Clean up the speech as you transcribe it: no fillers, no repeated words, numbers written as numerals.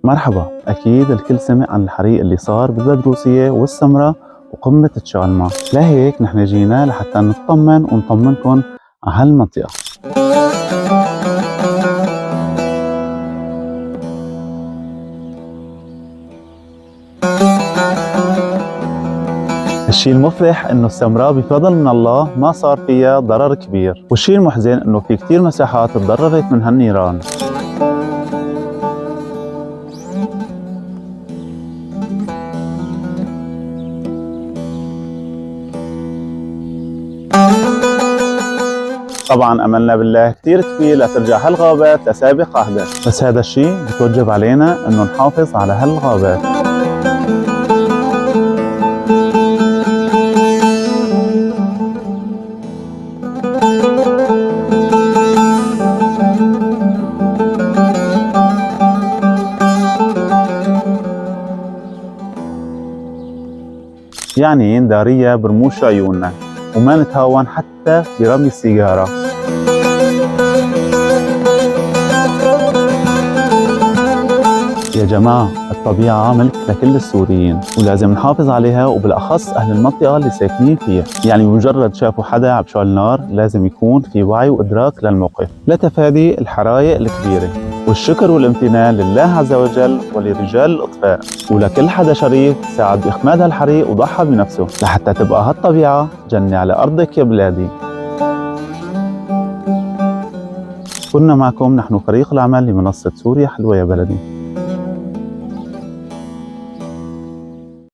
مرحبا، أكيد الكل سمع عن الحريق اللي صار بالبدروسية والسمرة وقمة تشالما، لهيك نحن جينا لحتى نطمن ونطمنكم على هالمنطقة. الشيء المفرح انه السمراء بفضل من الله ما صار فيها ضرر كبير، والشيء المحزن انه في كتير مساحات تضررت من هالنيران. طبعا املنا بالله كتير كبير لترجع هالغابات لسابق عهدها، بس هذا الشيء بتوجب علينا انه نحافظ على هالغابات. يعني نداريها برموش عيوننا وما نتهاون حتى برمي السيجارة. يا جماعة، الطبيعة ملك لكل السوريين ولازم نحافظ عليها، وبالأخص أهل المنطقة اللي ساكنين فيها. يعني بمجرد شافوا حدا عم بشعل نار لازم يكون في وعي وإدراك للموقف لتفادي الحرايق الكبيرة. والشكر والامتنان لله عز وجل ولرجال الإطفاء ولكل حدا شريف ساعد بإخماد هالحريق وضحى بنفسه لحتى تبقى هالطبيعة جنة على أرضك يا بلادي. كنا معكم نحن فريق العمل لمنصة سوريا حلوة يا بلدي.